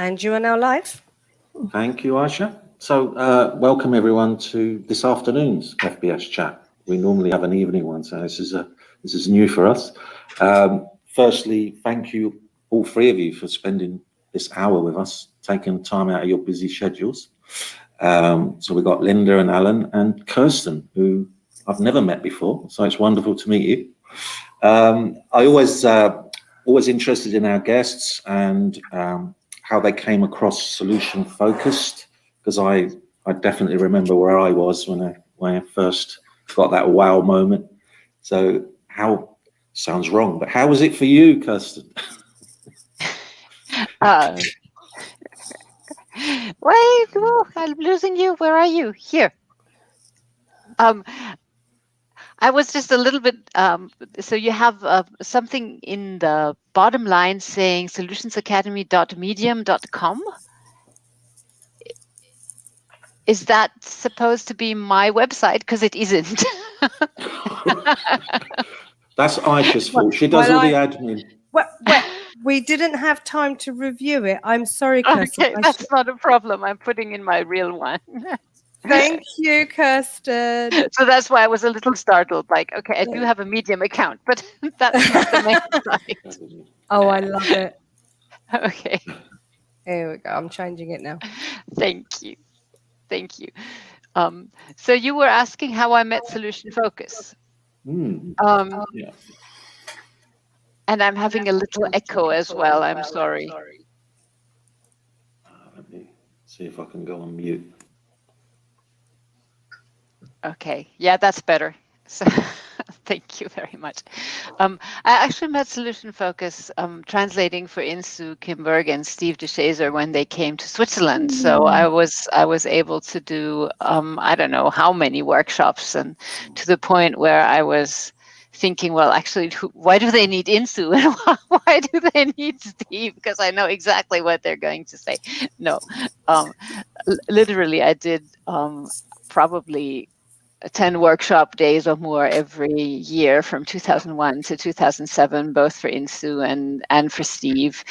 And you are now live. Thank you, Aisha. So welcome everyone to this afternoon's FBS Chat. We normally have an evening one, so this is new for us. Firstly, thank you all three of you for spending this hour with us, taking time out of your busy schedules. So we've got Linda and Alan and Kirsten, who I've never met before, so it's wonderful to meet you. I always interested in our guests and how they came across solution focused, because I definitely remember where I was when I first got that wow moment. So how sounds wrong, but how was it for you, Kirsten? Wait, oh, I'm losing you. Where are you? Here. I was just a little bit, so you have something in the bottom line saying solutionsacademy.medium.com. Is that supposed to be my website? Because it isn't. That's Aisha's fault. She does all the admin. We didn't have time to review it. I'm sorry, Kirsten. Okay, that's not a problem. I'm putting in my real one. Thank you, Kirsten. So that's why I was a little startled. Like, okay, I do have a Medium account, but that's not the main site. Oh, I love it. Okay. Here we go. I'm changing it now. Thank you. Thank you. So you were asking how I met Solution Focus. Yeah. And I'm having a little echo as well. I'm sorry. Let me see if I can go on mute. Okay, yeah, that's better. So thank you very much. I actually met Solution Focus translating for Insoo, Berg, and Steve de Shazer when they came to Switzerland. So I was able to do I don't know how many workshops, and to the point where I was thinking, well, actually, why do they need Insoo and why do they need Steve? Because I know exactly what they're going to say. No, literally, I did probably 10 workshop days or more every year from 2001 to 2007, both for Insoo and for Steve,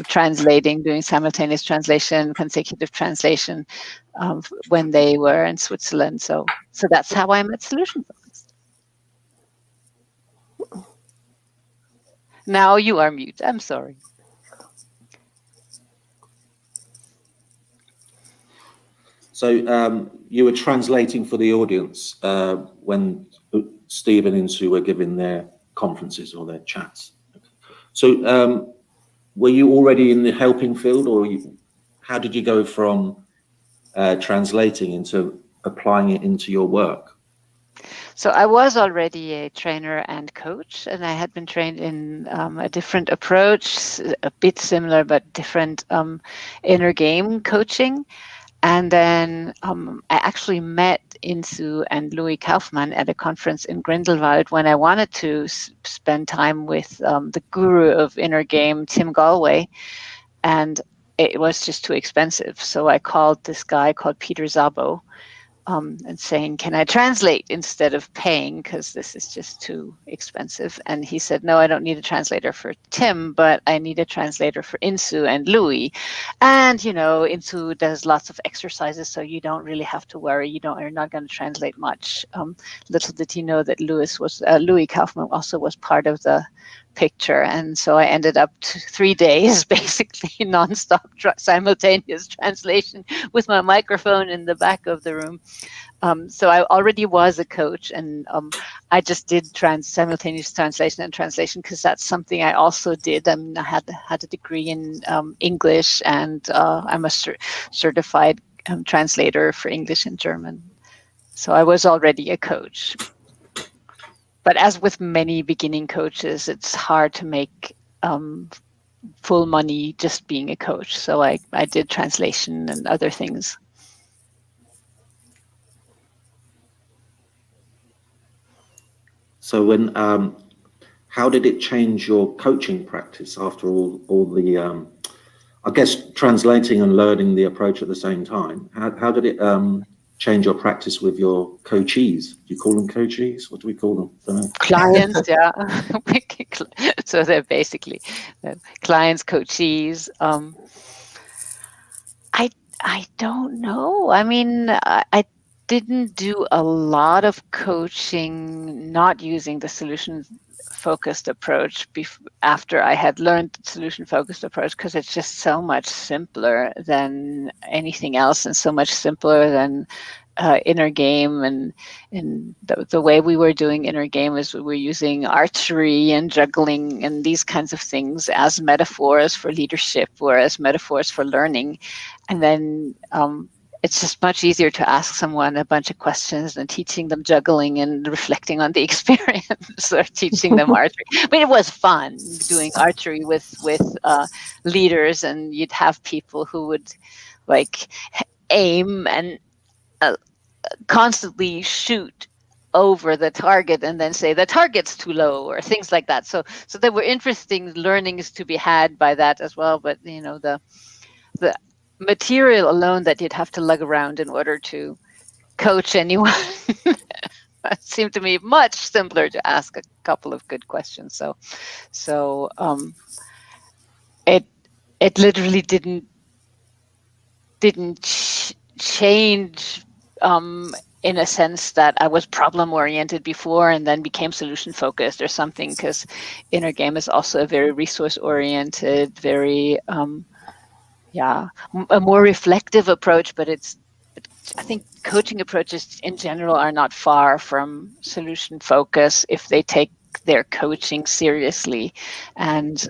translating, doing simultaneous translation, consecutive translation when they were in Switzerland. So that's how I met Solution Focus. Now you are mute. I'm sorry. So you were translating for the audience when Steve and Insoo were giving their conferences or their chats. So were you already in the helping field, or how did you go from translating into applying it into your work? So I was already a trainer and coach, and I had been trained in a different approach, a bit similar but different inner game coaching. And then I actually met Insoo and Louis Kaufmann at a conference in Grindelwald when I wanted to spend time with the guru of inner game, Tim Galway, and it was just too expensive. So I called this guy called Peter Szabo and saying, can I translate instead of paying, because this is just too expensive? And he said, no, I don't need a translator for Tim, but I need a translator for Insoo and Louis. And, you know, Insoo does lots of exercises, so you don't really have to worry. You're not going to translate much. Little did he know that Louis Kaufmann also was part of the picture. And so I ended up 3 days, basically nonstop simultaneous translation with my microphone in the back of the room. So I already was a coach, and I just did simultaneous translation and translation because that's something I also did. I had a degree in English, and I'm a certified translator for English and German. So I was already a coach. But as with many beginning coaches, it's hard to make full money just being a coach. So I did translation and other things. So when, how did it change your coaching practice after all the, I guess, translating and learning the approach at the same time? How did it change your practice with your coachees? Do you call them coachees? What do we call them? Don't know. Clients, yeah. So they're basically clients, coachees. I don't know. I mean, I didn't do a lot of coaching not using the solution focused approach after I had learned the solution focused approach, because it's just so much simpler than anything else and so much simpler than inner game. And the way we were doing inner game is we were using archery and juggling and these kinds of things as metaphors for leadership or as metaphors for learning. And then it's just much easier to ask someone a bunch of questions than teaching them juggling and reflecting on the experience or teaching them archery. I mean, it was fun doing archery with leaders, and you'd have people who would like aim and constantly shoot over the target and then say the target's too low or things like that. So there were interesting learnings to be had by that as well. But you know, the material alone that you'd have to lug around in order to coach anyone seemed to me much simpler to ask a couple of good questions. So it literally didn't change in a sense that I was problem oriented before and then became solution focused or something, because inner game is also a very resource oriented, very a more reflective approach. But I think coaching approaches in general are not far from solution focus if they take their coaching seriously, and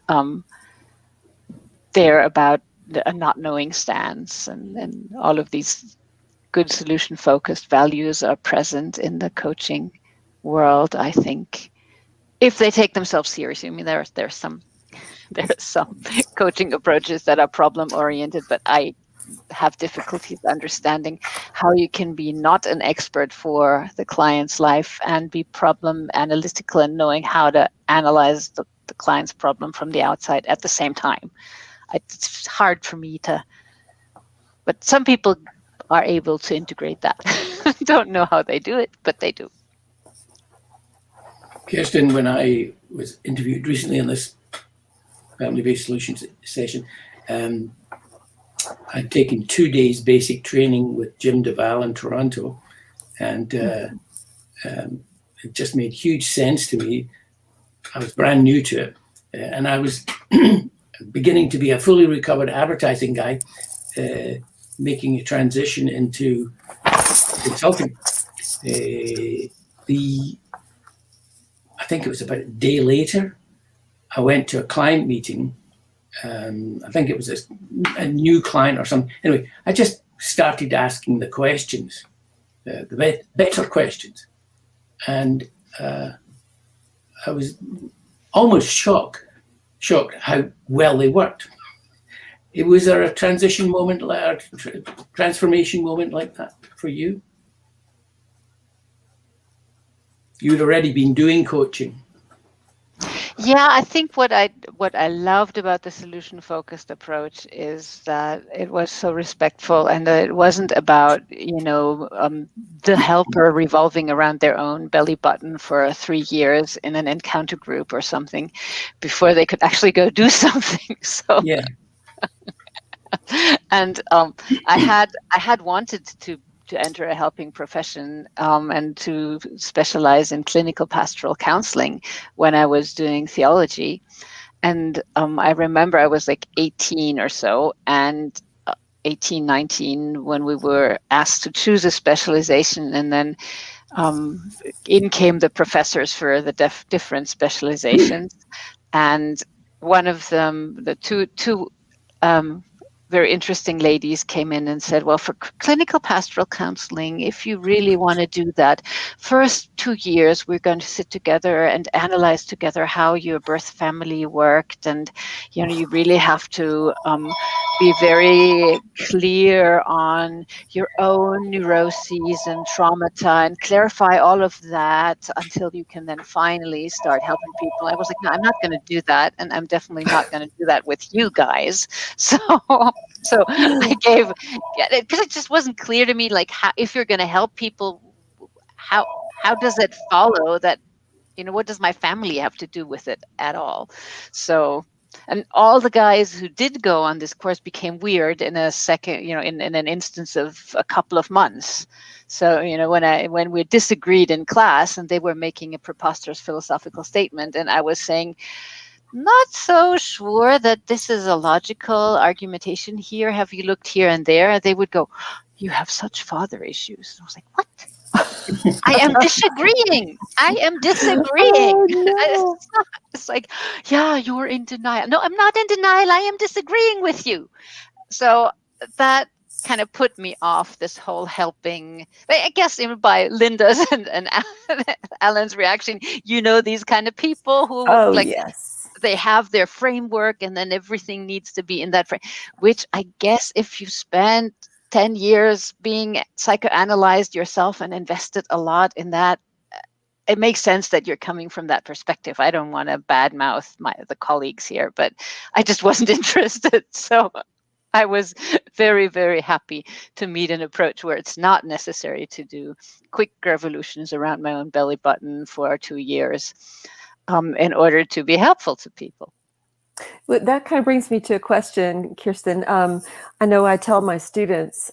they're about a not knowing stance, and all of these good solution focused values are present in the coaching world, I think, if they take themselves seriously. I mean, there's some coaching approaches that are problem oriented, but I have difficulties understanding how you can be not an expert for the client's life and be problem analytical and knowing how to analyze the client's problem from the outside at the same time. It's hard for me to, but some people are able to integrate that. Don't know how they do it, but they do. Kirsten, when I was interviewed recently in this family-based solutions session, I'd taken 2 days basic training with Jim Duval in Toronto, and it just made huge sense to me. I was brand new to it, and I was beginning to be a fully recovered advertising guy, making a transition into consulting. I think it was about a day later, I went to a client meeting. I think it was a new client or something. Anyway, I just started asking the questions, the better questions. And I was almost shocked how well they worked. Was there a transition moment, a transformation moment like that for you? You'd already been doing coaching. Yeah, I think what I loved about the solution focused approach is that it was so respectful, and that it wasn't about the helper revolving around their own belly button for 3 years in an encounter group or something before they could actually go do something. So yeah. And I had wanted to enter a helping profession and to specialize in clinical pastoral counseling when I was doing theology. And I remember I was like 18 or so, and 18, 19, when we were asked to choose a specialization, and then in came the professors for the different specializations. And one of them, the two very interesting ladies came in and said, well, for clinical pastoral counseling, if you really want to do that, first 2 years, we're going to sit together and analyze together how your birth family worked. And, you really have to be very clear on your own neuroses and traumata and clarify all of that until you can then finally start helping people. I was like, no, I'm not going to do that. And I'm definitely not going to do that with you guys. So I gave, because it just wasn't clear to me, like, how, if you're going to help people, how does it follow that, what does my family have to do with it at all? So and all the guys who did go on this course became weird in a second, in an instance of a couple of months. So, when we disagreed in class and they were making a preposterous philosophical statement and I was saying, not so sure that this is a logical argumentation here. Have you looked here and there? They would go, you have such father issues. I was like, what? I am disagreeing. Oh, no. It's like, yeah, you're in denial. No, I'm not in denial. I am disagreeing with you. So that kind of put me off this whole helping. I guess even by Linda's and Alan's reaction, these kind of people who Yes. they have their framework and then everything needs to be in that frame, which I guess if you spend 10 years being psychoanalyzed yourself and invested a lot in that, it makes sense that you're coming from that perspective. I don't want to badmouth the colleagues here, but I just wasn't interested. So I was very, very happy to meet an approach where it's not necessary to do quick revolutions around my own belly button for 2 years in order to be helpful to people. Well, that kind of brings me to a question, Kirsten. I know I tell my students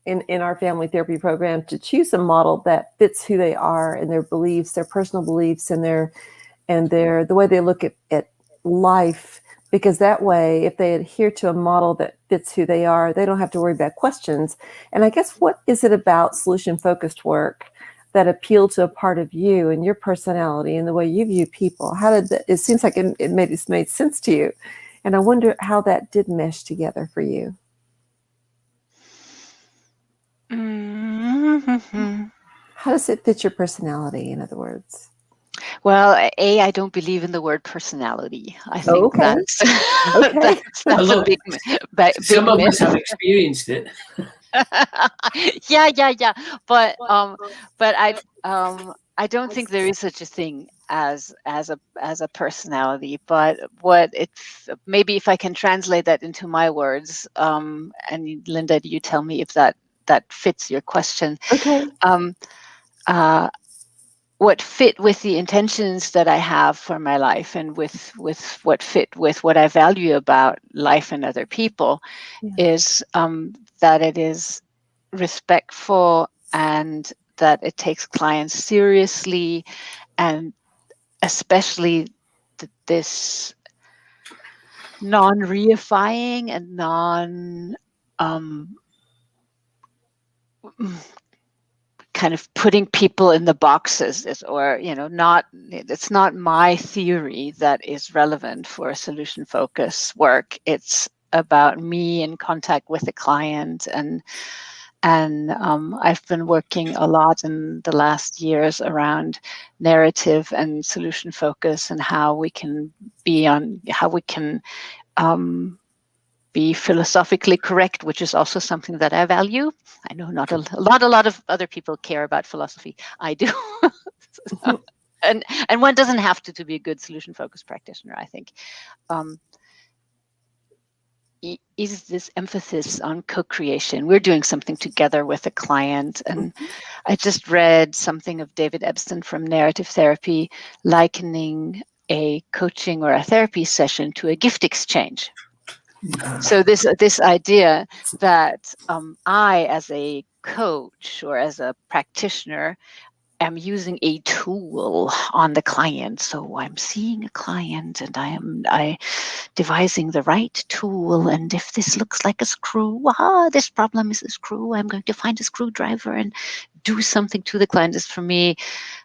in our family therapy program to choose a model that fits who they are and their beliefs, their personal beliefs, and the way they look at life. Because that way, if they adhere to a model that fits who they are, they don't have to worry about questions. And I guess, what is it about solution-focused work that appealed to a part of you and your personality and the way you view people? How did that? It seems like it made sense to you, and I wonder how that did mesh together for you. Mm-hmm. How does it fit your personality? In other words. Well, I don't believe in the word personality. I think that's Okay. that's a big Some of myth. us have experienced it. Yeah. But I don't think there is such a thing as a personality. But maybe if I can translate that into my words, and Linda, you tell me if that fits your question. Okay. What fit with the intentions that I have for my life and with what fit with what I value about life and other people is that it is respectful and that it takes clients seriously, and especially this non-reifying and non kind of putting people in the boxes, it's not my theory that is relevant for solution focus work. It's about me in contact with the client, and I've been working a lot in the last years around narrative and solution focus and how we can be philosophically correct, which is also something that I value. I know not a lot of other people care about philosophy. I do. and one doesn't have to be a good solution focused practitioner, I think. Is this emphasis on co-creation. We're doing something together with a client. And I just read something of David Epstein from Narrative Therapy, likening a coaching or a therapy session to a gift exchange. So this idea that I, as a coach or as a practitioner, am using a tool on the client. So I'm seeing a client and I devising the right tool. And if this looks like a screw, this problem is a screw, I'm going to find a screwdriver and do something to the client. Is, for me,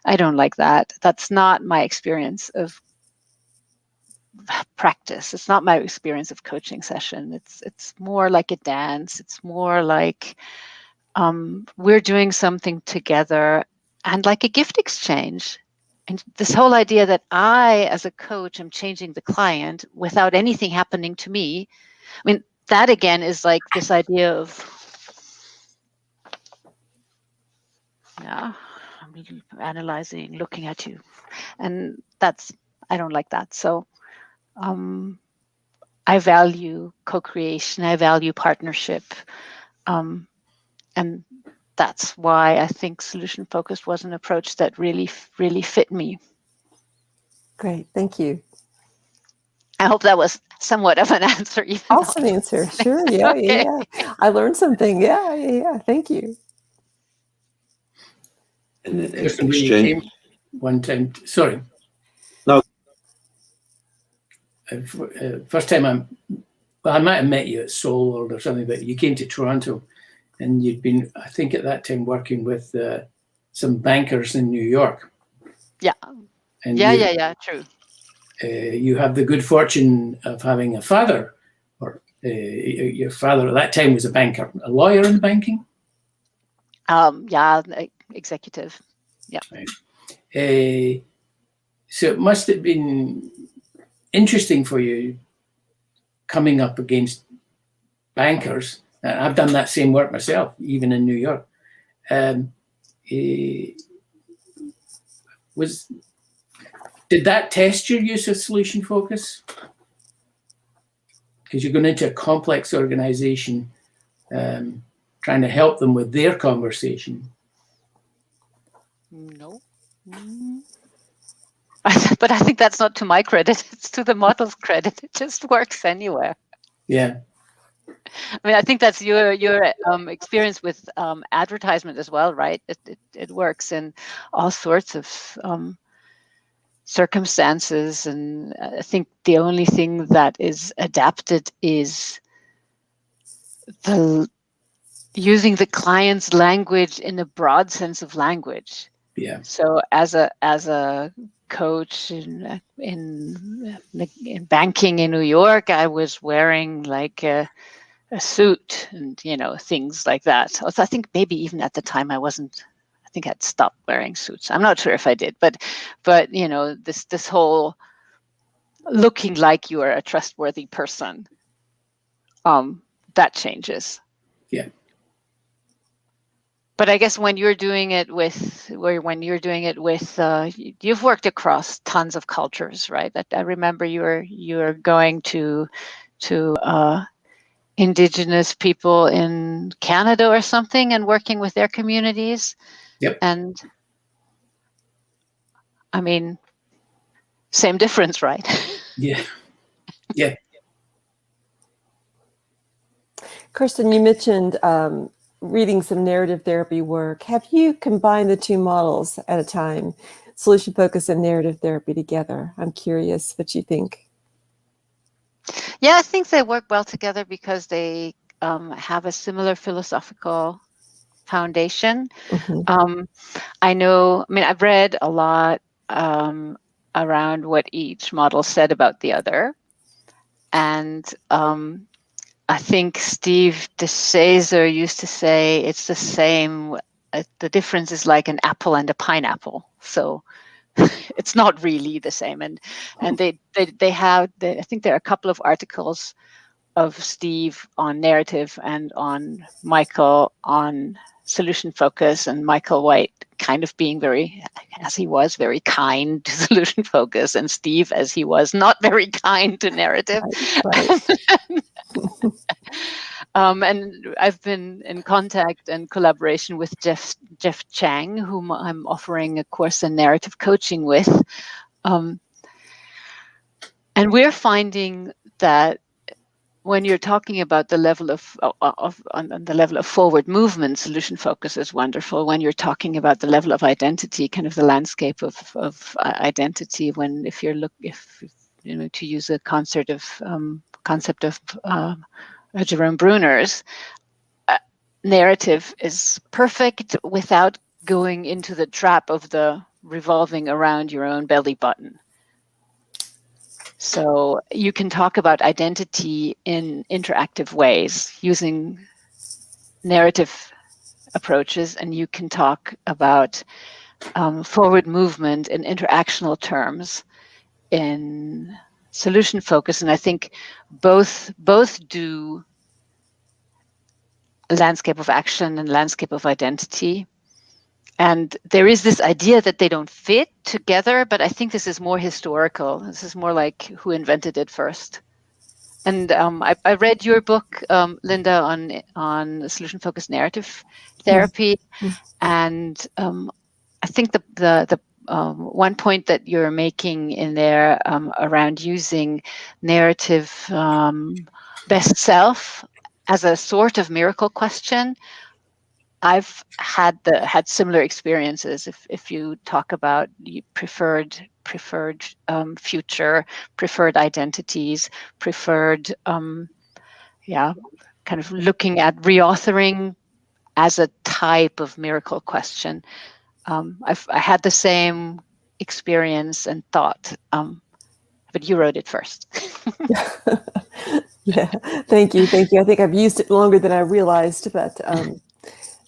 I don't like that. That's not my experience of practice. It's not my experience of coaching session. It's more like a dance. It's more like we're doing something together, and like a gift exchange. And this whole idea that I, as a coach, am changing the client without anything happening to me. I mean, that again is like this idea of, I'm analyzing, looking at you, and I don't like that. So I value co-creation. I value partnership, and that's why I think solution focused was an approach that really, really fit me. Great, thank you. I hope that was somewhat of an answer. Even though- Awesome answer. Sure. Yeah, Okay. yeah. I learned something. Yeah. Thank you. In Kirsten, when you exchange, came one time, sorry. No. First time I might have met you at Seoul World or something, but you came to Toronto, and you'd been, I think at that time, working with some bankers in New York. Yeah. And Yeah. True. You have the good fortune of having a father, or your father at that time was a banker, a lawyer in banking. Yeah, executive. Yeah. Right. So it must have been interesting for you coming up against bankers. I've done that same work myself, even in New York. Did that test your use of solution focus? Because you're going into a complex organization, trying to help them with their conversation. No. But I think that's not to my credit. It's to the model's credit. It just works anywhere. Yeah. I mean, I think that's your experience with advertisement as well, right? It works in all sorts of circumstances, and I think the only thing that is adapted is using the client's language in a broad sense of language. Yeah. So as a coach in banking in New York, I was wearing like a suit and things like that. Also, I think maybe even at the time I think I'd stopped wearing suits. I'm not sure if I did, but this whole looking like you are a trustworthy person, that changes. Yeah. But I guess when you're doing it with, you've worked across tons of cultures, right? I remember you're going to Indigenous people in Canada or something and working with their communities. Yep. And I mean, same difference, right? Yeah. Yeah. Kirsten, you mentioned reading some narrative therapy work. Have you combined the two models at a time, solution focus and narrative therapy together? I'm curious what you think. Yeah, I think they work well together because they have a similar philosophical foundation. Mm-hmm. I've read a lot around what each model said about the other. And I think Steve de Shazer used to say it's the same. The difference is like an apple and a pineapple. So it's not really the same. And they have, I think there are a couple of articles of Steve on narrative and on Michael on solution focus, and Michael White kind of being very kind to solution focus, and Steve as he was not very kind to narrative. Right. And I've been in contact and collaboration with Jeff Chang, whom I'm offering a course in narrative coaching with. And we're finding that when you're talking about the level on the level of forward movement, solution focus is wonderful. When you're talking about the level of identity, kind of the landscape of identity, to use a concept of Jerome Bruner's, narrative is perfect without going into the trap of the revolving around your own belly button. So you can talk about identity in interactive ways using narrative approaches, and you can talk about forward movement in interactional terms in solution focus. And I think both do landscape of action and landscape of identity. And there is this idea that they don't fit together, but I think this is more historical. This is more like who invented it first. And I read your book, Linda, on solution-focused narrative therapy, and I think the one point that you're making in there around using narrative best self as a sort of miracle question. I've had similar experiences. If you talk about preferred future, preferred identities, preferred, kind of looking at reauthoring as a type of miracle question. I had the same experience and thought, but you wrote it first. Yeah, thank you. I think I've used it longer than I realized, but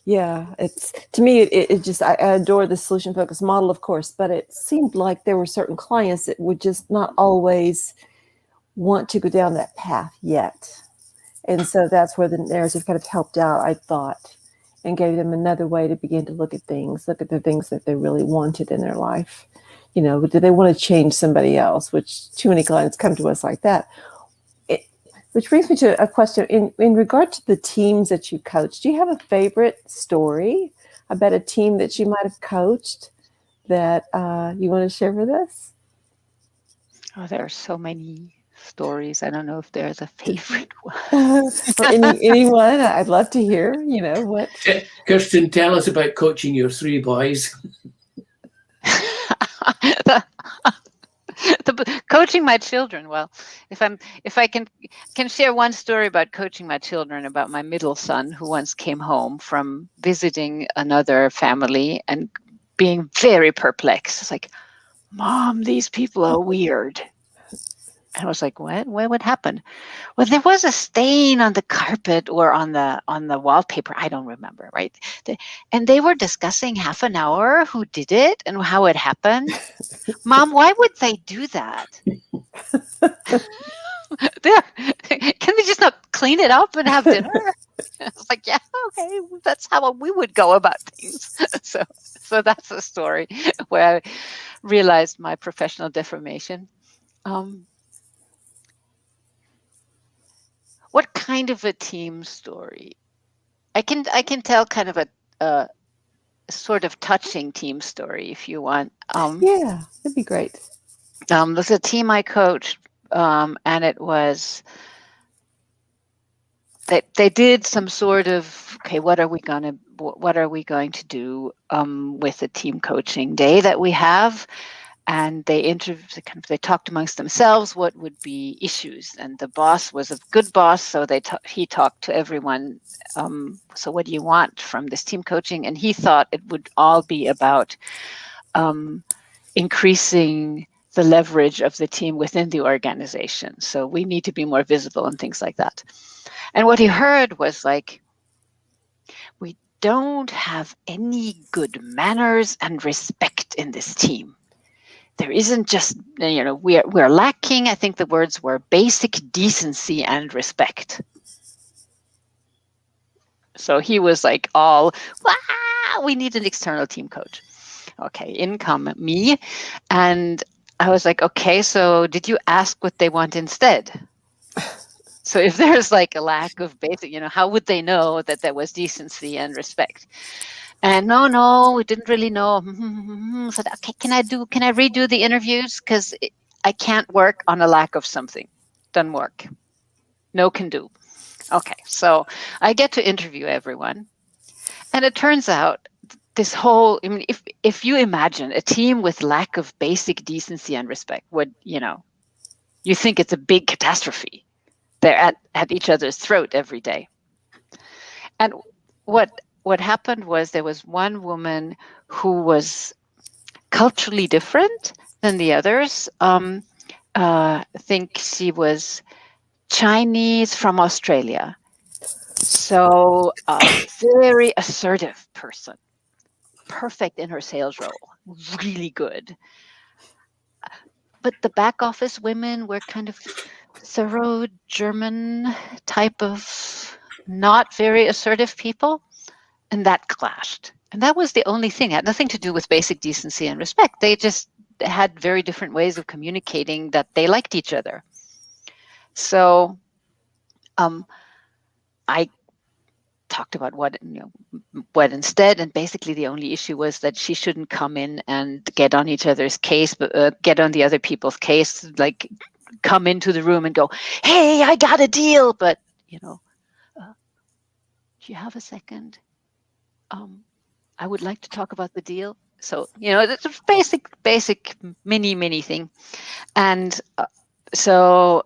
yeah, it's, to me, it just, I adore the solution focused model, of course, but it seemed like there were certain clients that would just not always want to go down that path yet. And so that's where the narrative kind of helped out, I thought, and gave them another way to begin to look at the things that they really wanted in their life. You know, do they want to change somebody else? Which too many clients come to us like that. Which brings me to a question. In regard to the teams that you coach, do you have a favorite story about a team that you might have coached that you want to share with us? Oh, there are so many stories. I don't know if there's a favorite one. Or anyone. I'd love to hear, you know, what. Kirsten, tell us about coaching your 3 boys. Coaching my children. Well, if I can share one story about coaching my children, about my middle son, who once came home from visiting another family and being very perplexed. It's like, Mom, these people are weird. And I was like, what happened? Well, there was a stain on the carpet or on the wallpaper. I don't remember, right? And they were discussing half an hour who did it and how it happened. Mom, why would they do that? Can they just not clean it up and have dinner? I was like, yeah, okay, that's how we would go about things. So that's a story where I realized my professional deformation. What kind of a team story? I can tell kind of a sort of touching team story if you want. Yeah, that'd be great. There's a team I coached, and it was they did some sort of, okay, what are we going to do with the team coaching day that we have? And they talked amongst themselves what would be issues. And the boss was a good boss, so he talked to everyone. So what do you want from this team coaching? And he thought it would all be about increasing the leverage of the team within the organization. So we need to be more visible and things like that. And what he heard was like, we don't have any good manners and respect in this team. There isn't just, we're lacking, I think the words were basic decency and respect. So he was like all, wow, we need an external team coach. Okay, in come me. And I was like, okay, so did you ask what they want instead? So if there's like a lack of basic, how would they know that there was decency and respect? And no, we didn't really know. So okay, can I redo the interviews? Because I can't work on a lack of something. Doesn't work. No can do. Okay, so I get to interview everyone. And it turns out this whole, if you imagine a team with lack of basic decency and respect, you think it's a big catastrophe. They're at each other's throat every day. And what happened was there was one woman who was culturally different than the others. I think she was Chinese from Australia. So a very assertive person, perfect in her sales role, really good. But the back office women were kind of thorough German type of not very assertive people. And that clashed. And that was the only thing. It had nothing to do with basic decency and respect. They just had very different ways of communicating that they liked each other. So I talked about what instead, and basically the only issue was that she shouldn't come in and get on each other's case, but get on the other people's case, like come into the room and go, "Hey, I got a deal," but do you have a second? I would like to talk about the deal. So it's a basic mini thing, and so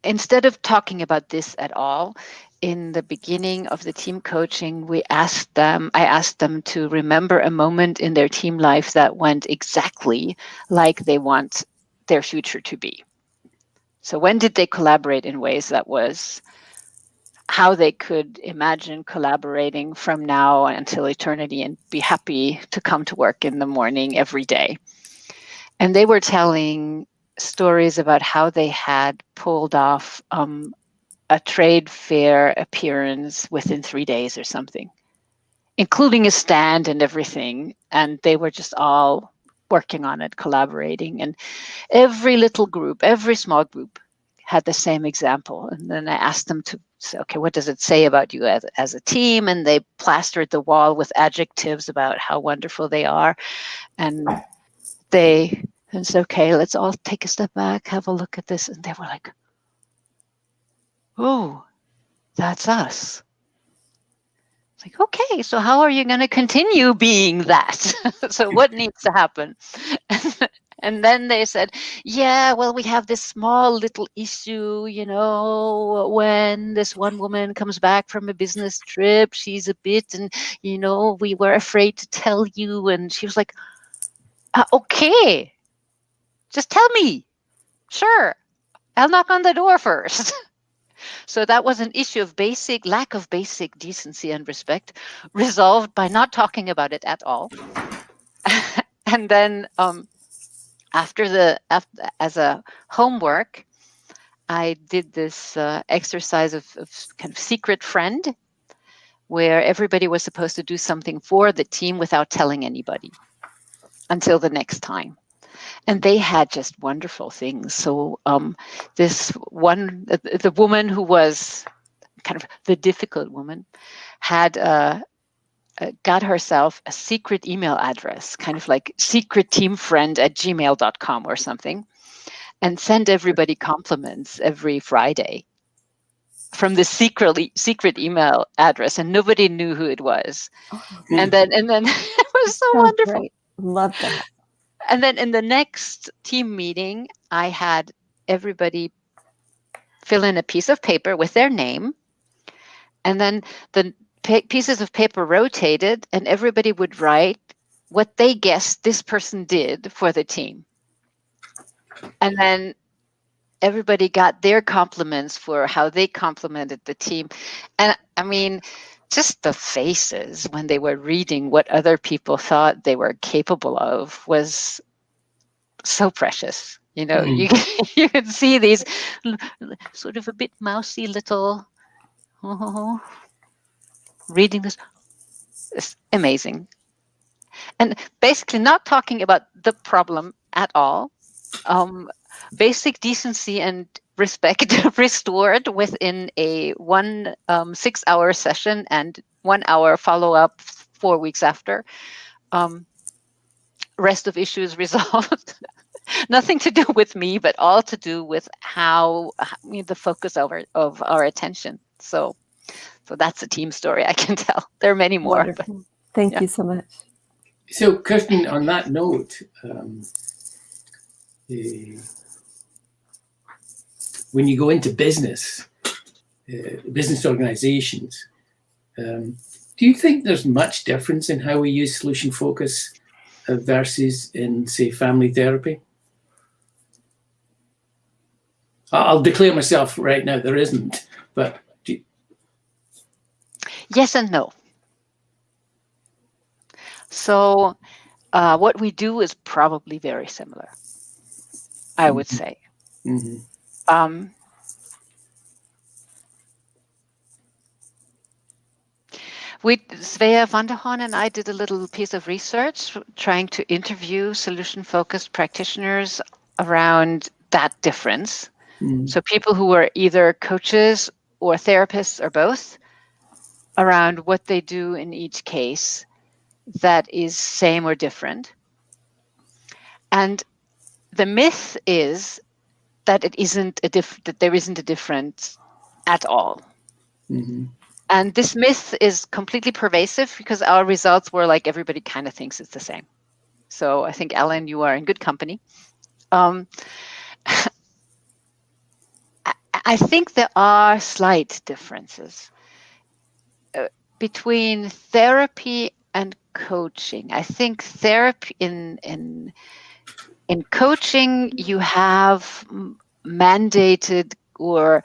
instead of talking about this at all, in the beginning of the team coaching, I asked them to remember a moment in their team life that went exactly like they want their future to be. So when did they collaborate in ways that was how they could imagine collaborating from now until eternity and be happy to come to work in the morning every day? And they were telling stories about how they had pulled off a trade fair appearance within 3 days or something, including a stand and everything. And they were just all working on it, collaborating. And every little group, every small group had the same example. And then I asked them to say, okay, what does it say about you as a team? And they plastered the wall with adjectives about how wonderful they are. And it's okay, let's all take a step back, have a look at this. And they were like, oh, that's us. It's like, okay, so how are you going to continue being that? So what needs to happen? And then they said, yeah, well, we have this small little issue, when this one woman comes back from a business trip, she's a bit, and, we were afraid to tell you. And she was like, okay, just tell me. Sure, I'll knock on the door first. So that was an issue of lack of basic decency and respect, resolved by not talking about it at all. And then as a homework, I did this exercise of kind of secret friend, where everybody was supposed to do something for the team without telling anybody until the next time. And they had just wonderful things. So this one, the woman who was kind of the difficult woman, had got herself a secret email address, kind of like secretteamfriend@gmail.com or something, and sent everybody compliments every Friday from the secret email address, and nobody knew who it was. And then it was so wonderful. Great. Love that. And then in the next team meeting, I had everybody fill in a piece of paper with their name, and then the pieces of paper rotated, and everybody would write what they guessed this person did for the team. And then everybody got their compliments for how they complimented the team. And I mean, just the faces when they were reading what other people thought they were capable of was so precious. You can see these sort of a bit mousy little reading this. It's amazing. And basically not talking about the problem at all. Basic decency and respect restored within a 1 6-hour session and 1 hour follow-up 4 weeks after. Rest of issues resolved. Nothing to do with me, but all to do with how the focus of our attention. So that's a team story I can tell. There are many more. But, Thank you so much. So, Kirsten, on that note, when you go into business organizations, do you think there's much difference in how we use solution focus versus in, say, family therapy? I'll declare myself right now, there isn't, but yes and no. So what we do is probably very similar, I would say. Mm-hmm. Svea van der Hoorn and I did a little piece of research trying to interview solution-focused practitioners around that difference. Mm-hmm. So people who were either coaches or therapists or both, around what they do in each case that is same or different. And the myth is that it isn't that there isn't a difference at all. Mm-hmm. And this myth is completely pervasive because our results were like everybody kind of thinks it's the same. So I think, Alan, you are in good company. I think there are slight differences between therapy and coaching. I think therapy in coaching, you have mandated or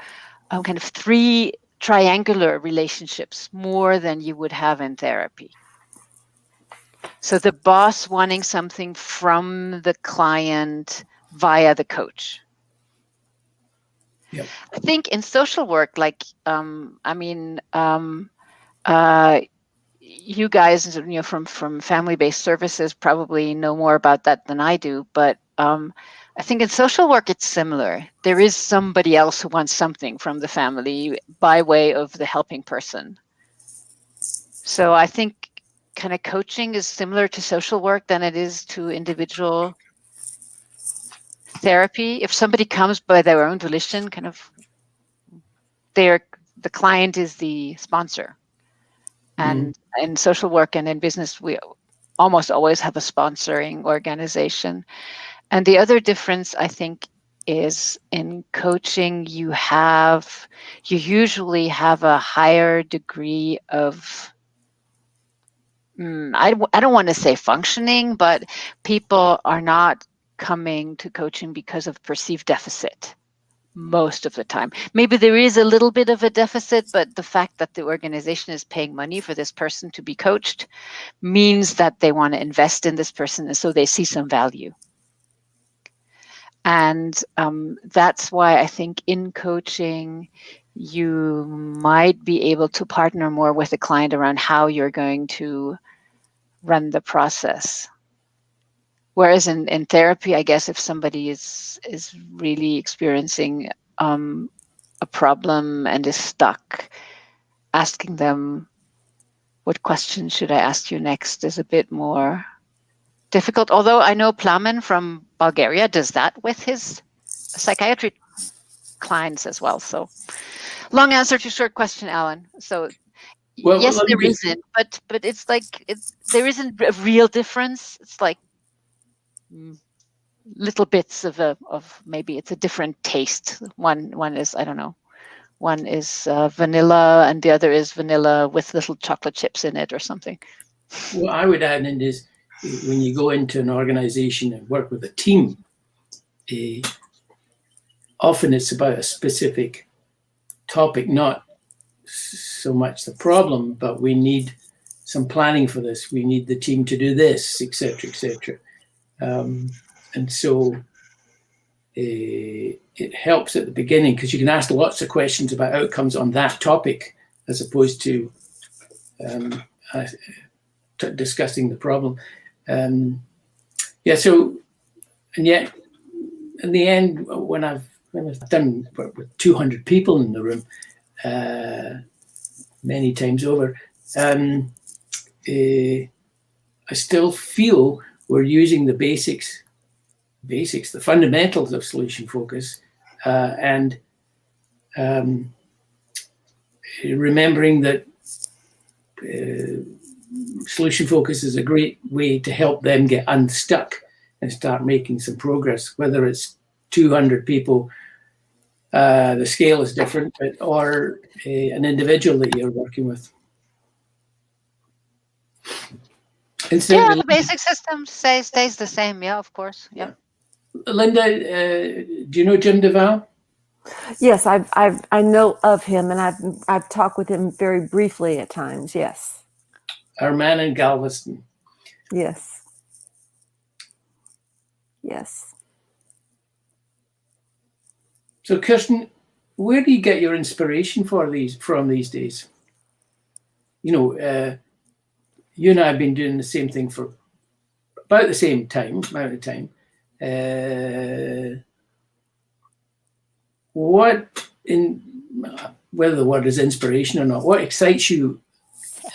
kind of 3 triangular relationships more than you would have in therapy. So the boss wanting something from the client via the coach. Yep. I think in social work, like, you guys, from family-based services probably know more about that than I do, but I think in social work it's similar. There is somebody else who wants something from the family by way of the helping person. So I think kind of coaching is similar to social work than it is to individual therapy. If somebody comes by their own volition, kind of the client is the sponsor. And in social work and in business, we almost always have a sponsoring organization. And the other difference, I think, is in coaching, you usually have a higher degree of, I don't want to say functioning, but people are not coming to coaching because of perceived deficit most of the time. Maybe there is a little bit of a deficit, but the fact that the organization is paying money for this person to be coached means that they want to invest in this person, and so they see some value. And that's why I think in coaching, you might be able to partner more with the client around how you're going to run the process. Whereas in therapy, I guess if somebody is really experiencing a problem and is stuck, asking them, what question should I ask you next, is a bit more difficult. Although I know Plamen from Bulgaria does that with his psychiatry clients as well. So long answer to short question, Alan. So Well, yes, there isn't, but it's like there isn't a real difference. It's like little bits of maybe it's a different taste. One is, I don't know, one is vanilla and the other is vanilla with little chocolate chips in it or something. What I would add in is when you go into an organization and work with a team, often it's about a specific topic, not so much the problem, but we need some planning for this. We need the team to do this, etc., etc. And so it helps at the beginning because you can ask lots of questions about outcomes on that topic as opposed to discussing the problem. So, and yet in the end, when I've done work with 200 people in the room many times over, I still feel we're using the basics, the fundamentals of solution focus, and remembering that solution focus is a great way to help them get unstuck and start making some progress, whether it's 200 people, the scale is different, or an individual that you're working with. Yeah, the basic system stays the same. Yeah, of course. Yeah. Linda, do you know Jim DeVal? Yes, I know of him, and I've talked with him very briefly at times. Yes. Our man in Galveston. Yes. Yes. So, Kirsten, where do you get your inspiration from these days? You know, you and I have been doing the same thing for about the same amount of time. Whether the word is inspiration or not, what excites you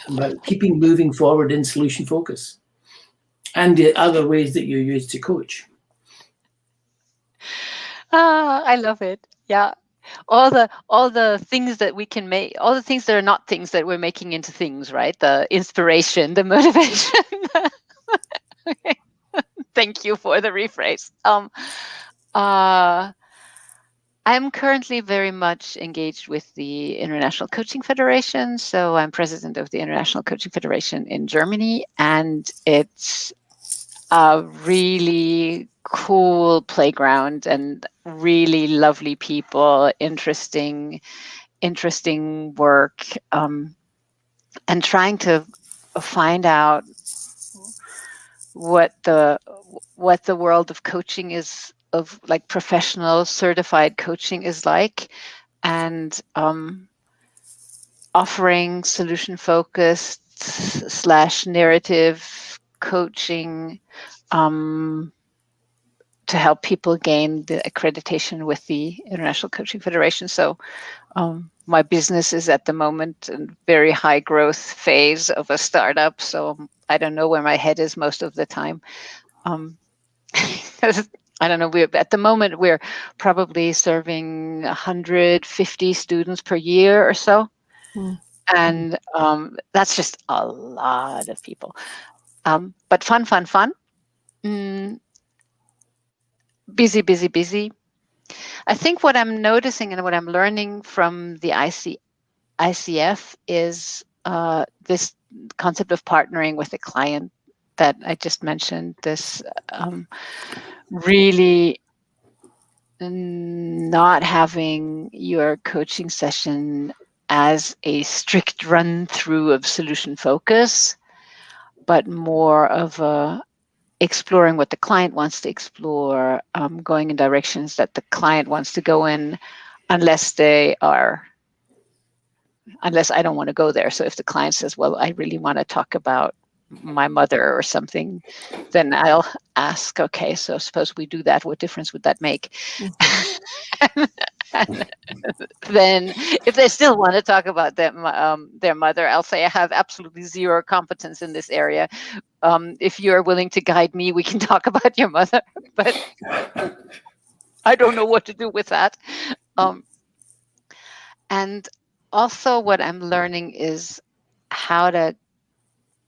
about keeping moving forward in solution focus and the other ways that you use to coach. I love it. Yeah. All the things that we can make, all the things that are not things that we're making into things, right? The inspiration, the motivation. Okay. Thank you for the rephrase. I'm currently very much engaged with the International Coaching Federation. So I'm president of the International Coaching Federation in Germany, and it's a really cool playground and really lovely people, interesting work, and trying to find out what the world of coaching is, of like professional certified coaching is like, and offering solution focused / narrative coaching to help people gain the accreditation with the International Coaching Federation. So my business is at the moment in very high growth phase of a startup. So I don't know where my head is most of the time. I don't know. At the moment, we're probably serving 150 students per year or so. And that's just a lot of people. But fun. Busy. I think what I'm noticing and what I'm learning from the ICF is this concept of partnering with a client that I just mentioned. This really not having your coaching session as a strict run through of solution focus, but more of a exploring what the client wants to explore, going in directions that the client wants to go in, unless I don't want to go there. So if the client says, well, I really want to talk about my mother or something, then I'll ask, okay, so suppose we do that, what difference would that make? And then if they still want to talk about their mother, I'll say I have absolutely zero competence in this area. If you're willing to guide me, we can talk about your mother, but I don't know what to do with that. And also what I'm learning is how to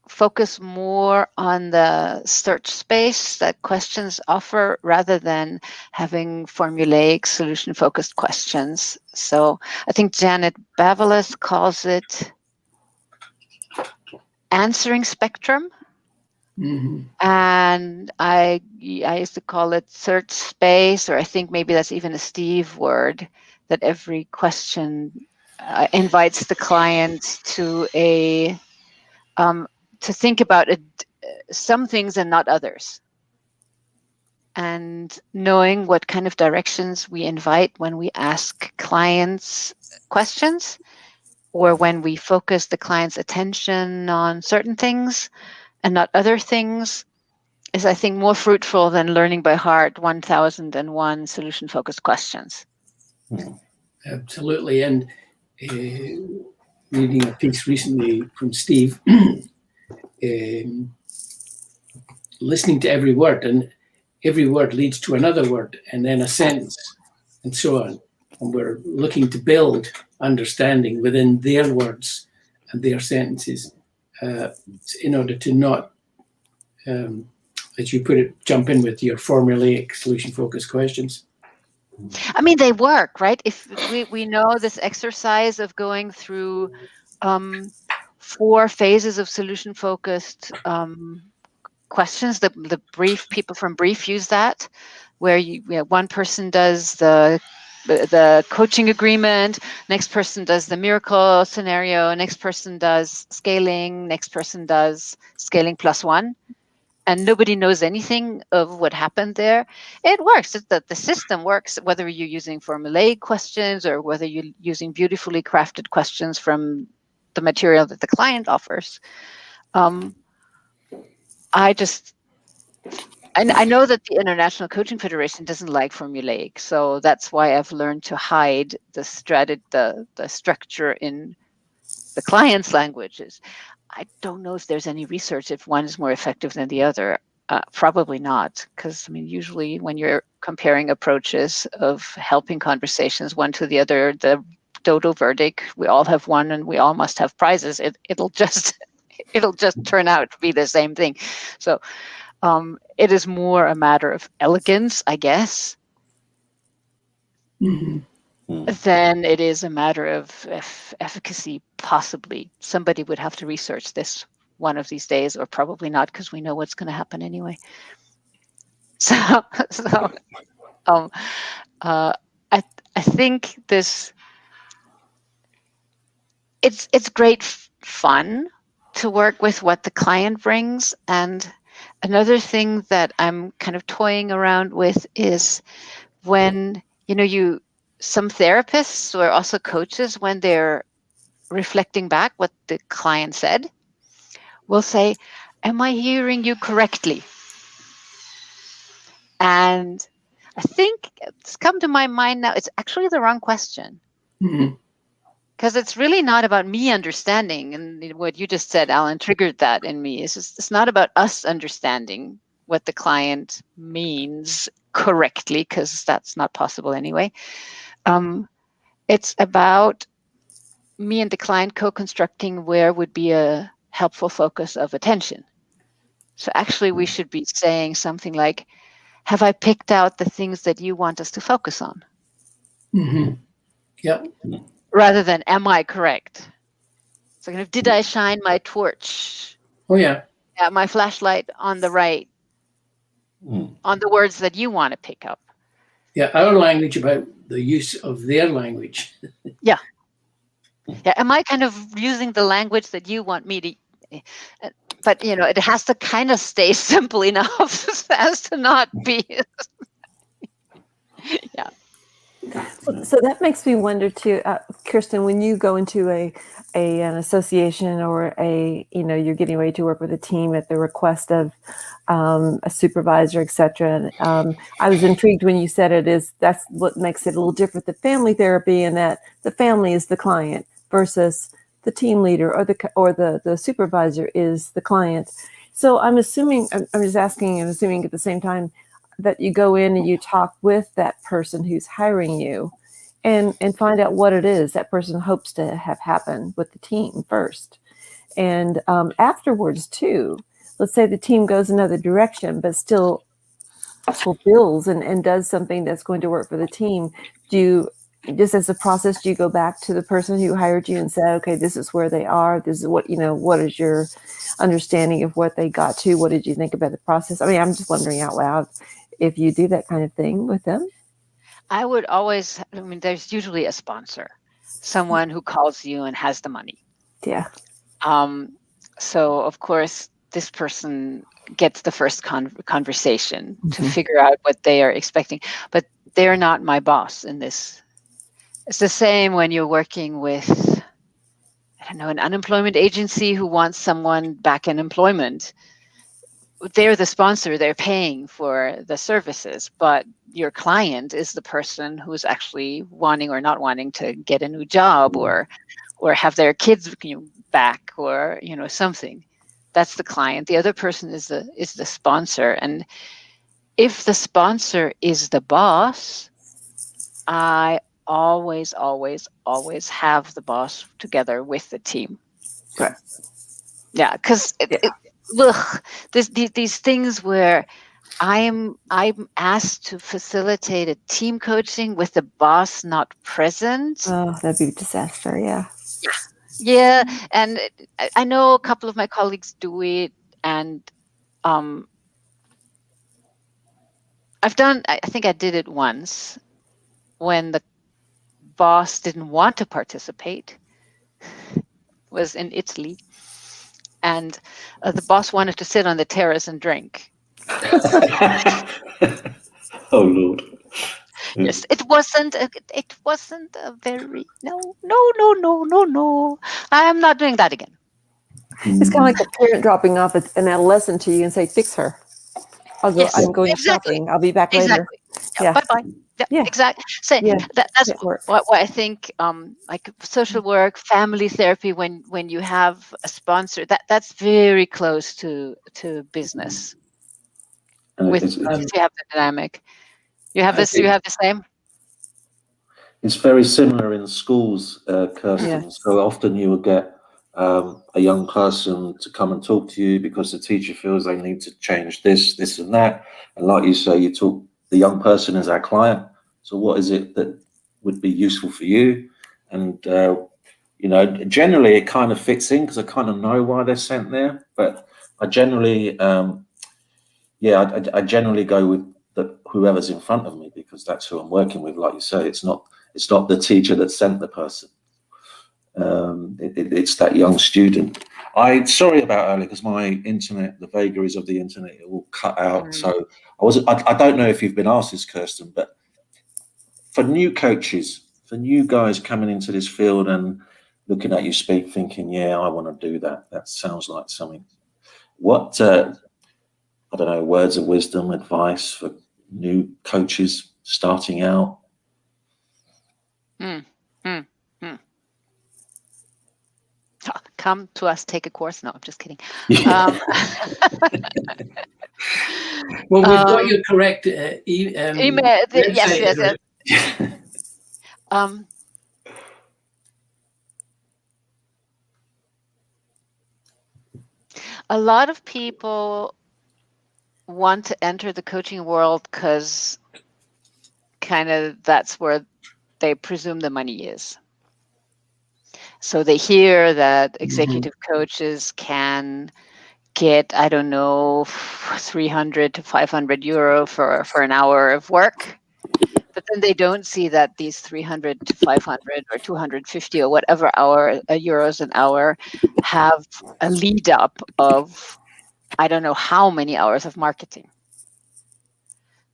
focus more on the search space that questions offer rather than having formulaic solution-focused questions. So I think Janet Bavalas calls it answering spectrum. Mm-hmm. And I used to call it search space, or I think maybe that's even a Steve word, that every question invites the client to to think about some things and not others. And knowing what kind of directions we invite when we ask clients questions, or when we focus the client's attention on certain things and not other things, is, I think, more fruitful than learning by heart 1001 solution-focused questions. Absolutely. And reading a piece recently from Steve, listening to every word, and every word leads to another word, and then a sentence, and so on. And we're looking to build understanding within their words and their sentences in order to not, as you put it, jump in with your formulaic solution-focused questions. I mean, they work, right? If we know this exercise of going through 4 phases of solution-focused questions, the brief, people from Brief use that, where one person does the coaching agreement, next person does the miracle scenario, next person does scaling, next person does scaling +1. And nobody knows anything of what happened there. It works. The system works, whether you're using formulaic questions or whether you're using beautifully crafted questions from the material that the client offers. I know that the International Coaching Federation doesn't like formulaic, so that's why I've learned to hide the structure in the client's languages. I don't know if there's any research if one is more effective than the other. Probably not, because I mean, usually when you're comparing approaches of helping conversations one to the other, the dodo verdict, we all have one and we all must have prizes. It'll just turn out to be the same thing. So it is more a matter of elegance, I guess, than it is a matter of efficacy. Possibly somebody would have to research this one of these days, or probably not, because we know what's going to happen anyway. I think this, it's great fun to work with what the client brings. And another thing that I'm kind of toying around with is when, some therapists or also coaches, when they're reflecting back what the client said, will say, am I hearing you correctly? And I think it's come to my mind now, it's actually the wrong question. Because it's really not about me understanding. And what you just said, Alan, triggered that in me. It's not about us understanding what the client means correctly, because that's not possible anyway. It's about me and the client co-constructing where would be a helpful focus of attention. So actually we should be saying something like, have I picked out the things that you want us to focus on? Yep. Rather than, am I correct? So kind of, did I shine my torch? Oh, yeah. My flashlight on the right, on the words that you want to pick up? Yeah, our language about the use of their language. Yeah. Am I kind of using the language that you want me to? But it has to kind of stay simple enough as to not be. Yeah. So that makes me wonder too, Kirsten, when you go into an association or you're getting ready to work with a team at the request of a supervisor, etc. I was intrigued when you said that's what makes it a little different than family therapy, in that the family is the client versus the team leader or the supervisor is the client. So I'm assuming, I'm just asking and assuming at the same time that you go in and you talk with that person who's hiring you and find out what it is that person hopes to have happen with the team first. And afterwards too, let's say the team goes another direction, but still fulfills and does something that's going to work for the team. Just as a process, do you go back to the person who hired you and say, okay, this is where they are. This is what is your understanding of what they got to? What did you think about the process? I mean, I'm just wondering out loud if you do that kind of thing with them. I would always, there's usually a sponsor, someone who calls you and has the money. Yeah. So of course, this person gets the first conversation to figure out what they are expecting, but they're not my boss in this. It's the same when you're working with, an unemployment agency who wants someone back in employment. They're the sponsor, they're paying for the services, but your client is the person who's actually wanting or not wanting to get a new job or have their kids back or something. That's the client. The other person is the sponsor. And if the sponsor is the boss, I always have the boss together with the team. Right. Yeah, because these things where I'm asked to facilitate a team coaching with the boss not present. Oh, that'd be a disaster. Yeah. Yeah, and I know a couple of my colleagues do it, and I think I did it once when the boss didn't want to participate. Was in Italy, and the boss wanted to sit on the terrace and drink. Oh Lord. Yes, it wasn't a very no. I am not doing that again. It's kind of like a parent dropping off an adolescent to you and say, fix her. I'm going shopping. I'll be back later. Yeah. Bye-bye. Yeah. Exactly. So Yeah, that's it works. what I think. Like social work, family therapy. When you have a sponsor, that's very close to business. And With it's, if you have the dynamic, you have I this. You think- have the same. it's very similar in schools, Kirsten. Yeah. So often you will get a young person to come and talk to you because the teacher feels they need to change this, this and that. And like you say, you talk, the young person is our client. So what is it that would be useful for you? And, you know, generally it kind of fits in because I kind of know why they're sent there. But I generally, I generally go with whoever's in front of me because that's who I'm working with. Like you say, it's not the teacher that sent the person. It's that young student. Sorry about earlier because my internet, the vagaries of the internet, it all cut out. So I don't know if you've been asked this, Kirsten, but for new coaches, for new guys coming into this field and looking at you speak, thinking, yeah, I want to do that. That sounds like something. What I don't know, words of wisdom, advice for new coaches starting out? Come to us, take a course. No, I'm just kidding. Well, we've got your correct Email. Yes. website address. A lot of people want to enter the coaching world because kind of that's where they presume the money is. So they hear that executive coaches can get, I don't know, 300 to 500 euro for an hour of work. But then they don't see that these 300 to 500 or 250 or whatever euros an hour have a lead up of, I don't know how many hours of marketing.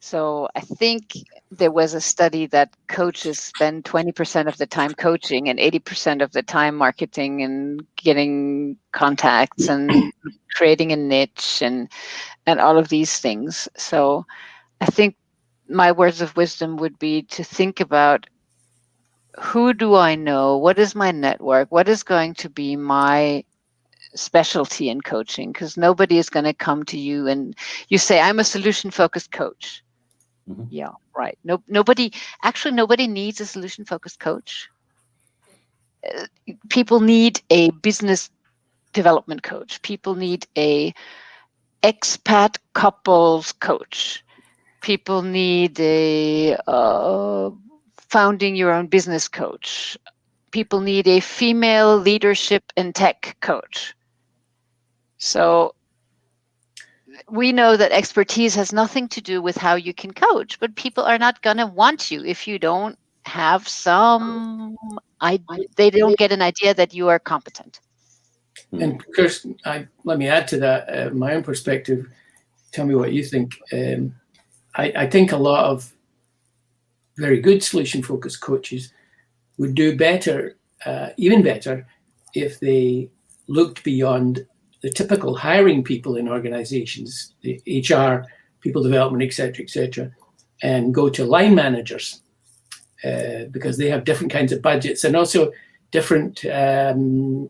So I think there was a study that coaches spend 20% of the time coaching and 80% of the time marketing and getting contacts and creating a niche and all of these things. So I think my words of wisdom would be to think about, who do I know? What is my network? What is going to be my specialty in coaching? Because nobody is going to come to you and you say, I'm a solution-focused coach. Yeah, right. Nobody needs a solution-focused coach. People need a business development coach. People need a expat couples coach. People need a founding your own business coach. People need a female leadership and tech coach. So we know that expertise has nothing to do with how you can coach, but people are not going to want you if you don't have they don't get an idea that you are competent. And Kirsten, let me add to that, my own perspective. Tell me what you think. I think a lot of very good solution-focused coaches would do better, even better, if they looked beyond the typical hiring people in organizations, the HR, people development, et cetera, and go to line managers because they have different kinds of budgets and also different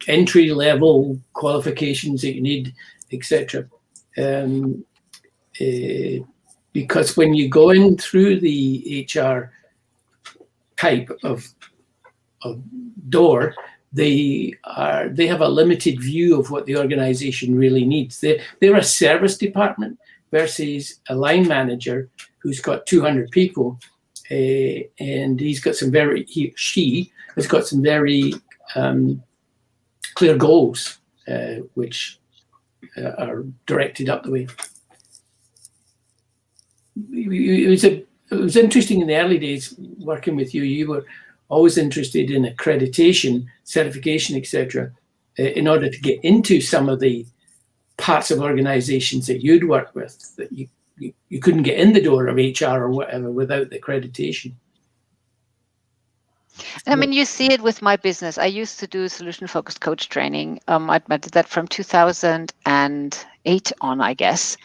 entry-level qualifications that you need, et cetera. Because when you go in through the HR type of door, they have a limited view of what the organization really needs. They're a service department versus a line manager who's got 200 people, and she has got some very clear goals, which are directed up the way. It was interesting in the early days working with you. You were always interested in accreditation, certification, etc., in order to get into some of the parts of organizations that you'd work with, that you couldn't get in the door of HR or whatever without the accreditation. I mean, you see it with my business. I used to do solution-focused coach training. I did that from 2008 on, I guess.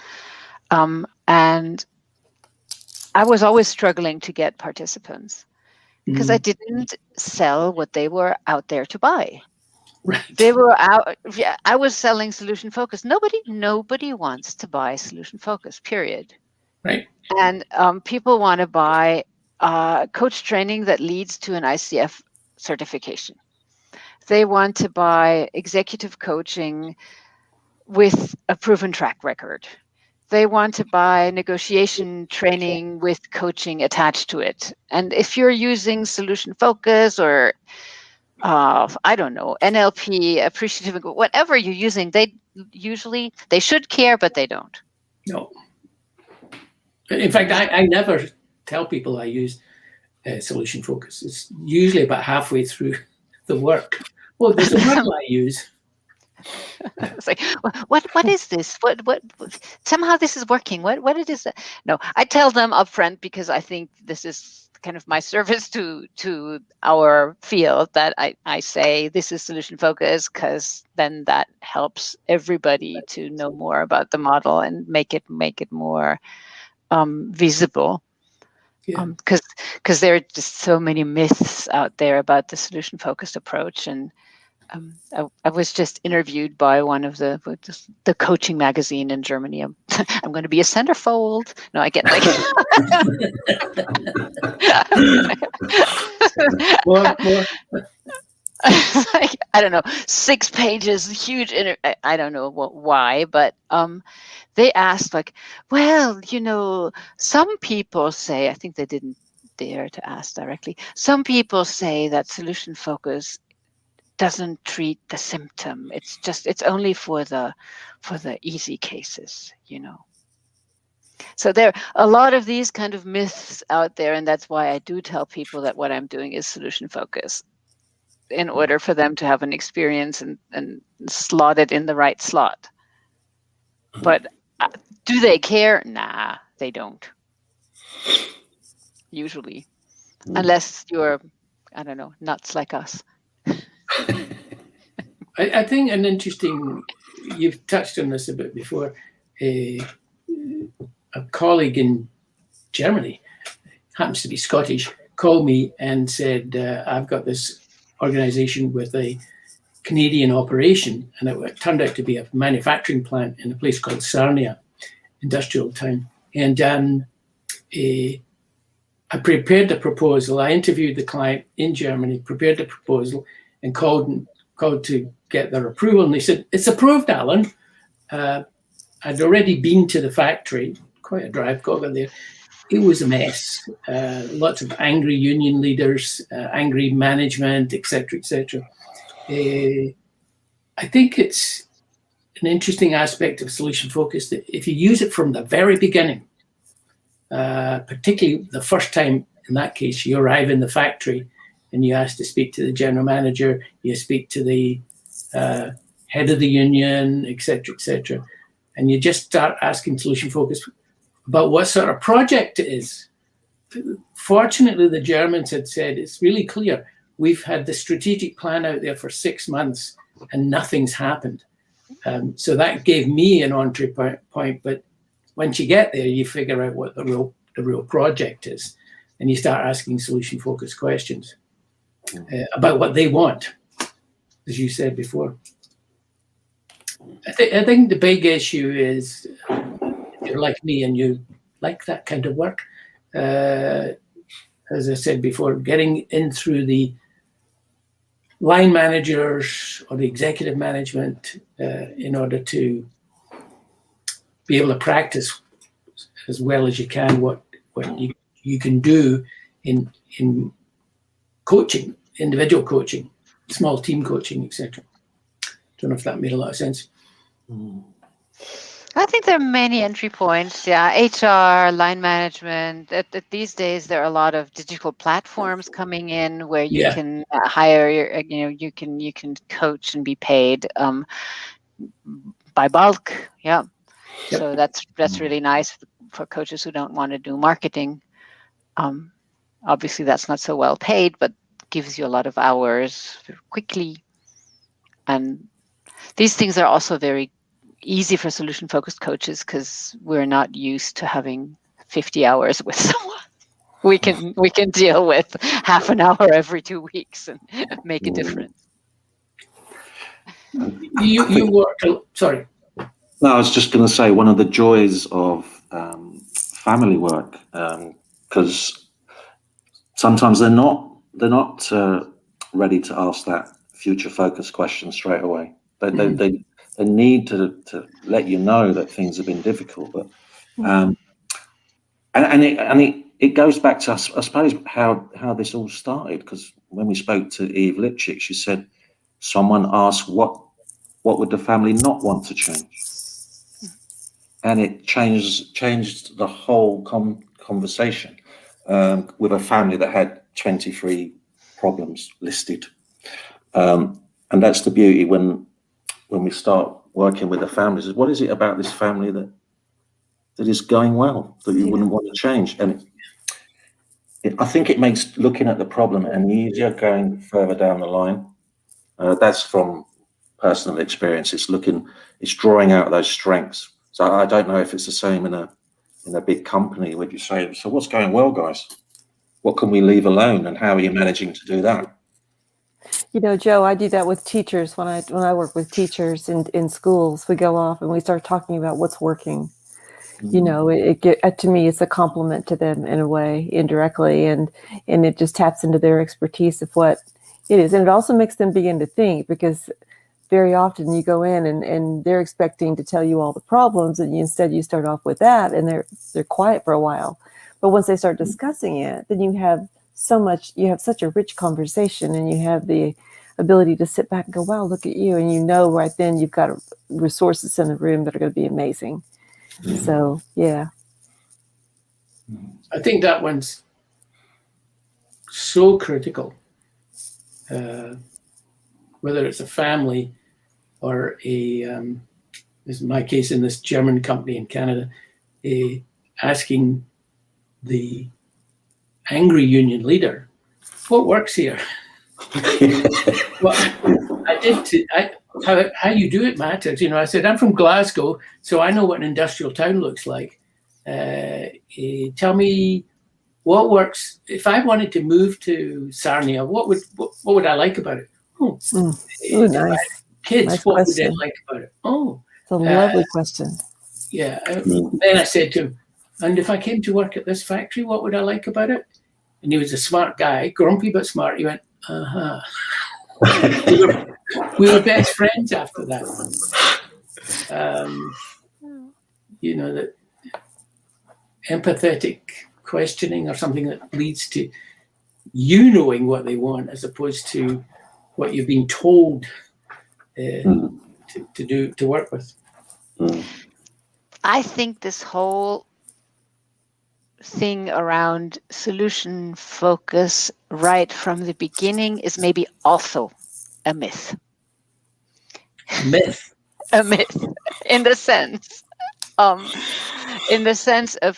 And I was always struggling to get participants because I didn't sell what they were out there to buy. Right. They were out. Yeah, I was selling solution focus. Nobody wants to buy solution focus, period. Right. And people want to buy coach training that leads to an ICF certification. They want to buy executive coaching with a proven track record. They want to buy negotiation training with coaching attached to it. And if you're using solution focus or I don't know, NLP, appreciative, whatever you're using, they should care, but they don't. No. In fact, I never tell people I use solution focus. It's usually about halfway through the work. Well, there's a model I use. It's like, what is this? What? Somehow this is working. What it is? No, I tell them up front because I think this is kind of my service to our field, that I say this is solution focus, because then that helps everybody to know more about the model and make it more visible. Because there are just so many myths out there about the solution focused approach. And I was just interviewed by one of the coaching magazine in Germany. I'm going to be a centerfold. No, I get like more. Like, I don't know, 6 pages, huge. I don't know why, but they asked like, well, some people say, I think they didn't dare to ask directly. Some people say that solution focus doesn't treat the symptom. It's only for the easy cases, So there are a lot of these kind of myths out there, and that's why I do tell people that what I'm doing is solution focus, in order for them to have an experience and slot it in the right slot. But do they care? Nah, they don't. Usually, unless you're, I don't know, nuts like us. I think an interesting, you've touched on this a bit before, a colleague in Germany, happens to be Scottish, called me and said, I've got this organization with a Canadian operation, and it turned out to be a manufacturing plant in a place called Sarnia, industrial town. And I prepared the proposal. I interviewed the client in Germany, prepared the proposal, and called to get their approval. And they said, it's approved, Alan. I'd already been to the factory, quite a drive, got there. It was a mess. Lots of angry union leaders, angry management, etc., etc. I think it's an interesting aspect of solution focus that if you use it from the very beginning, particularly the first time, in that case, you arrive in the factory and you ask to speak to the general manager, you speak to the head of the union, etc., and you just start asking solution focus about what sort of project it is. Fortunately, the Germans had said, it's really clear. We've had the strategic plan out there for 6 months and nothing's happened. So that gave me an entry point. But once you get there, you figure out what the real project is, and you start asking solution-focused questions about what they want, as you said before. I think the big issue is, if you're like me and you like that kind of work, as I said before, getting in through the line managers or the executive management in order to be able to practice as well as you can what you can do in coaching, individual coaching, small team coaching, etc. Don't know if that made a lot of sense. I think there are many entry points. Yeah, HR, line management. These days, there are a lot of digital platforms coming in where you can hire you can coach and be paid by bulk. Yeah, so that's really nice for coaches who don't want to do marketing. Obviously, that's not so well paid, but gives you a lot of hours quickly. And these things are also very easy for solution-focused coaches because we're not used to having 50 hours with someone. We can deal with half an hour every 2 weeks and make a difference. You worked. Sorry. No, I was just going to say one of the joys of family work, because sometimes they're not ready to ask that future focus question straight away. They need to let you know that things have been difficult, but it goes back to, I suppose, how this all started. Because when we spoke to Eve Lipchick, she said someone asked what would the family not want to change, and it changed the whole conversation with a family that had 23 problems listed, and that's the beauty when we start working with the families. Is what is it about this family that is going well that you wouldn't want to change? And I think it makes looking at the problem and easier going further down the line. That's from personal experience. It's drawing out those strengths. So I don't know if it's the same in a big company. Would you say, so what's going well, guys? What can we leave alone, and how are you managing to do that? You know, Joe, I do that with teachers. When I work with teachers in schools, we go off and we start talking about what's working. You know, to me, it's a compliment to them in a way, indirectly, and it just taps into their expertise of what it is. And it also makes them begin to think, because very often you go in and they're expecting to tell you all the problems, and instead you start off with that, and they're quiet for a while. But once they start discussing it, then you have such a rich conversation, and you have the ability to sit back and go, wow, look at you. And you know right then you've got resources in the room that are going to be amazing. So, yeah. I think that one's so critical, whether it's a family or this is my case in this German company in Canada, asking the angry union leader, what works here? Well, how you do it matters. You know, I said, I'm from Glasgow, so I know what an industrial town looks like. Tell me what works. If I wanted to move to Sarnia, what would I like about it? Nice. Kids, nice what question. would they like about it? Oh, it's a lovely question. Yeah. Then I said to him, and if I came to work at this factory, what would I like about it? And he was a smart guy, grumpy but smart. He went, we were best friends after that. You know, that empathetic questioning, or something that leads to you knowing what they want as opposed to what you're being told to work with. I think this whole thing around solution focus right from the beginning is maybe also a myth. A myth in the sense of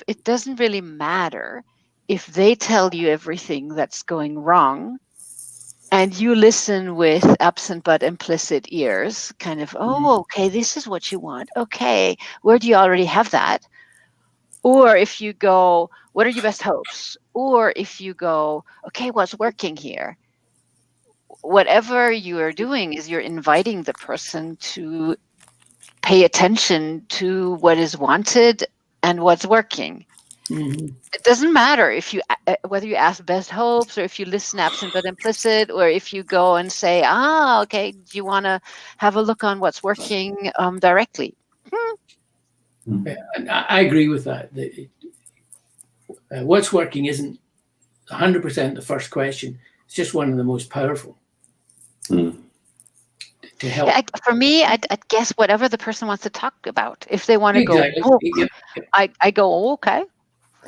it doesn't really matter if they tell you everything that's going wrong and you listen with absent but implicit ears, kind of, oh, okay, this is what you want. Okay, where do you already have that? Or if you go, what are your best hopes? Or if you go, okay, what's working here? Whatever you are doing is you're inviting the person to pay attention to what is wanted and what's working. It doesn't matter if you whether you ask best hopes, or if you listen absent but implicit, or if you go and say, okay, do you want to have a look on what's working directly? Yeah, I agree with that. What's working isn't 100% the first question. It's just one of the most powerful. To help. For me, I'd guess whatever the person wants to talk about. If they want to go, I go, okay.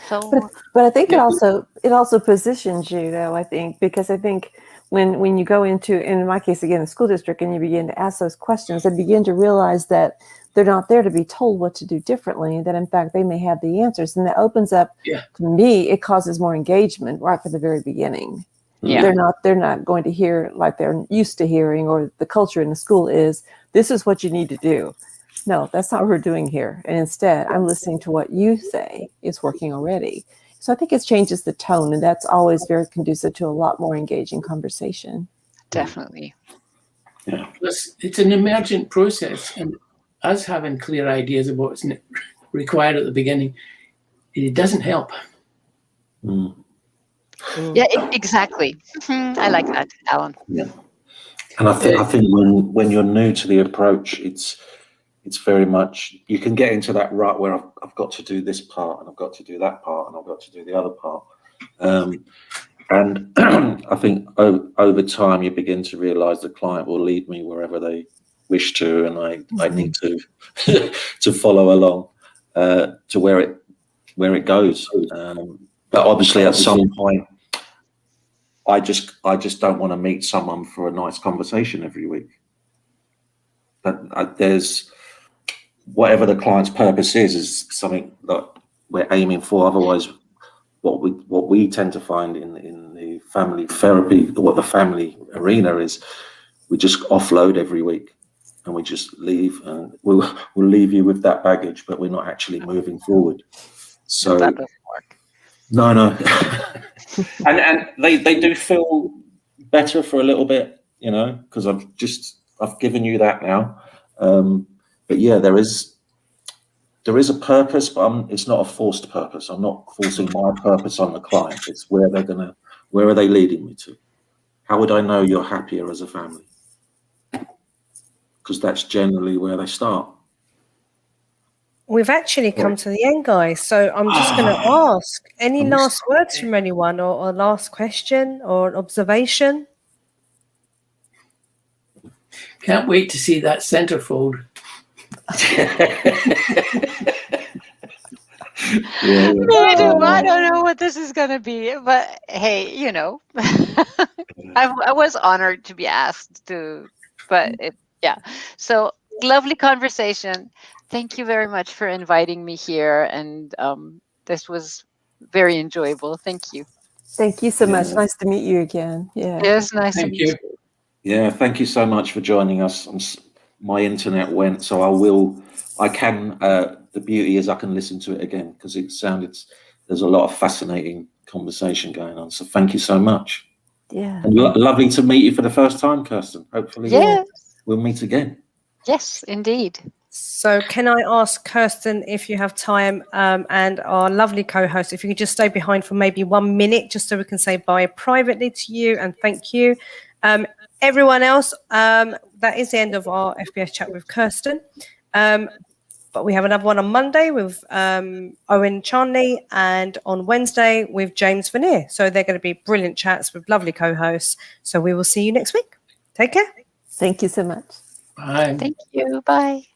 So, but I think it also positions you, though. I think, because I think when you go into, in my case again, the school district, and you begin to ask those questions, they begin to realize that they're not there to be told what to do differently, that in fact they may have the answers, and that opens up, to me, it causes more engagement right from the very beginning. Yeah. They're not going to hear like they're used to hearing, or the culture in the school is, this is what you need to do. no, that's not what we're doing here. And instead, I'm listening to what you say is working already. So I think it changes the tone, and that's always very conducive to a lot more engaging conversation. Definitely. Yeah. Plus, it's an emergent process, and us having clear ideas of what's required at the beginning, it doesn't help. Mm. Yeah, exactly. I like that, Alan. Yeah. And I think when you're new to the approach, it's very much, you can get into that rut where I've got to do this part and I've got to do that part and I've got to do the other part. And I think over time you begin to realize the client will lead me wherever they wish to, and I need to to follow along to where it goes. But obviously at some point, I just don't want to meet someone for a nice conversation every week. But there's whatever the client's purpose is something that we're aiming for. Otherwise, what we tend to find in the family therapy, what the family arena is, we just offload every week, and we just leave, and we'll leave you with that baggage, but we're not actually moving forward. So That doesn't work. no. and they do feel better for a little bit, because I've given you that now. But yeah, there is a purpose, but it's not a forced purpose. I'm not forcing my purpose on the client. It's where are they leading me to? How would I know you're happier as a family? Because that's generally where they start. We've actually come to the end, guys. So I'm just going to ask, any last words from anyone, or last question or observation? Can't wait to see that centerfold. I don't know what this is going to be, but hey, I was honored to be asked to, but so lovely conversation. Thank you very much for inviting me here, and this was very enjoyable. Thank you. Thank you so much. Nice to meet you again. Yeah. It's nice to Thank meet you. you. Yeah, thank you so much for joining us. My internet went, so the beauty is I can listen to it again, because there's a lot of fascinating conversation going on. So thank you so much. Yeah. And lovely to meet you for the first time, Kirsten. Hopefully we'll meet again. Yes, indeed. So can I ask Kirsten, if you have time, and our lovely co-host, if you could just stay behind for maybe 1 minute, just so we can say bye privately to you and thank you. Everyone else, that is the end of our FBS chat with Kirsten. But we have another one on Monday with Owen Charnley, and on Wednesday with James Veneer. So they're going to be brilliant chats with lovely co-hosts. So we will see you next week. Take care. Thank you so much. Bye. Thank you. Bye.